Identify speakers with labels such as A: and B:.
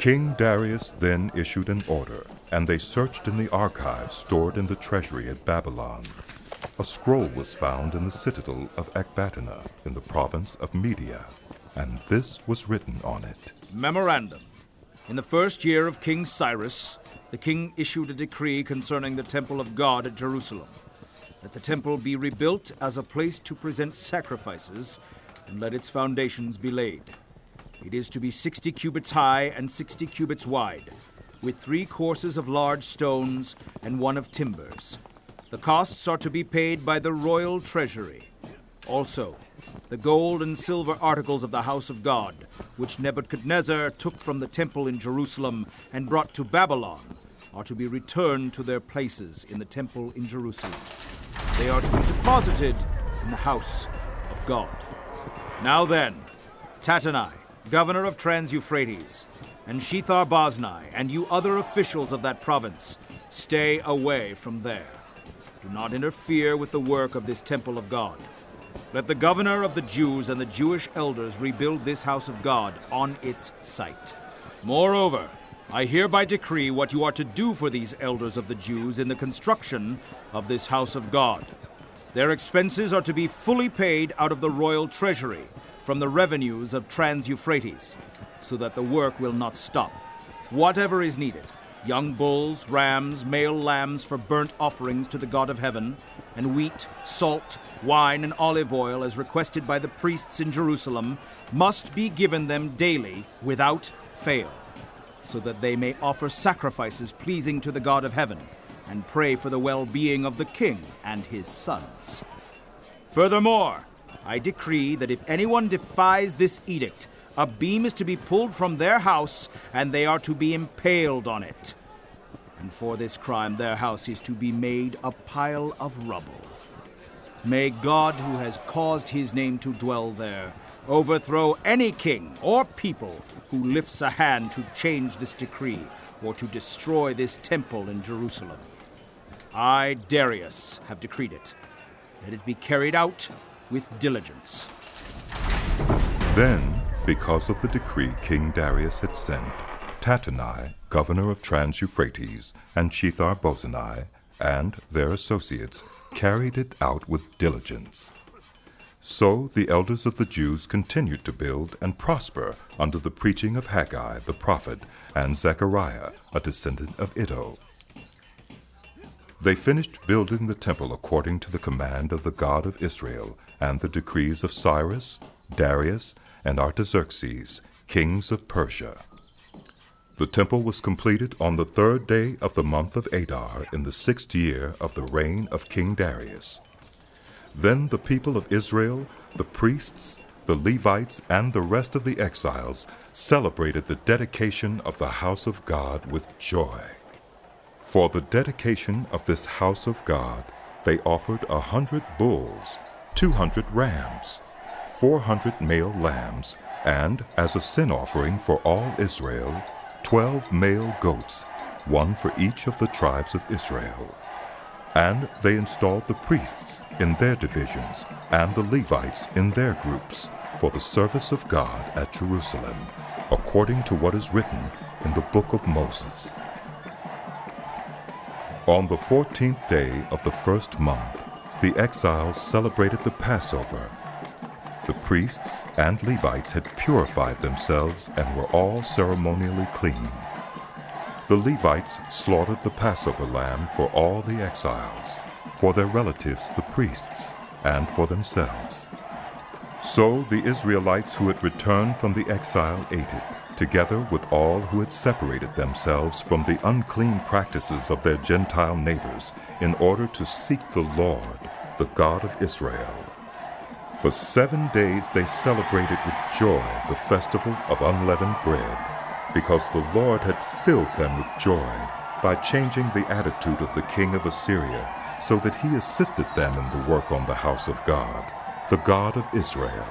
A: King Darius then issued an order, and they searched in the archives stored in the treasury at Babylon. A scroll was found in the citadel of Ecbatana in the province of Media, and this was written on it.
B: Memorandum. In the first year of King Cyrus, the king issued a decree concerning the temple of God at Jerusalem, that the temple be rebuilt as a place to present sacrifices, and let its foundations be laid. It is to be 60 cubits high and 60 cubits wide, with 3 courses of large stones and 1 of timbers. The costs are to be paid by the royal treasury. Also, the gold and silver articles of the house of God, which Nebuchadnezzar took from the temple in Jerusalem and brought to Babylon, are to be returned to their places in the temple in Jerusalem. They are to be deposited in the house of God. Now then, Tattenai, governor of Trans-Euphrates, and Shethar-Boznai, and you other officials of that province, stay away from there. Do not interfere with the work of this temple of God. Let the governor of the Jews and the Jewish elders rebuild this house of God on its site. Moreover, I hereby decree what you are to do for these elders of the Jews in the construction of this house of God. Their expenses are to be fully paid out of the royal treasury from the revenues of Trans-Euphrates, so that the work will not stop. Whatever is needed, young bulls, rams, male lambs for burnt offerings to the God of heaven, and wheat, salt, wine, and olive oil as requested by the priests in Jerusalem, must be given them daily without fail, so that they may offer sacrifices pleasing to the God of heaven, and pray for the well-being of the king and his sons. Furthermore, I decree that if anyone defies this edict, a beam is to be pulled from their house, and they are to be impaled on it. And for this crime, their house is to be made a pile of rubble. May God, who has caused his name to dwell there, overthrow any king or people who lifts a hand to change this decree or to destroy this temple in Jerusalem. I, Darius, have decreed it. Let it be carried out with diligence.
A: Then, because of the decree King Darius had sent, Tattenai, governor of Trans-Euphrates, and Shethar-Boznai, and their associates, carried it out with diligence. So the elders of the Jews continued to build and prosper under the preaching of Haggai the prophet and Zechariah, a descendant of Iddo. They finished building the temple according to the command of the God of Israel and the decrees of Cyrus, Darius, and Artaxerxes, kings of Persia. The temple was completed on the 3rd day of the month of Adar in the 6th year of the reign of King Darius. Then the people of Israel, the priests, the Levites, and the rest of the exiles celebrated the dedication of the house of God with joy. For the dedication of this house of God, they offered 100 bulls, 200 rams, 400 male lambs, and as a sin offering for all Israel, 12 male goats, 1 for each of the tribes of Israel. And they installed the priests in their divisions and the Levites in their groups for the service of God at Jerusalem, according to what is written in the book of Moses. On the 14th day of the 1st month, the exiles celebrated the Passover. The priests and Levites had purified themselves and were all ceremonially clean. The Levites slaughtered the Passover lamb for all the exiles, for their relatives the priests, and for themselves. So the Israelites who had returned from the exile ate it, together with all who had separated themselves from the unclean practices of their Gentile neighbors, in order to seek the Lord, the God of Israel. For 7 days they celebrated with joy the festival of unleavened bread, because the Lord had filled them with joy by changing the attitude of the king of Assyria, so that he assisted them in the work on the house of God, the God of Israel.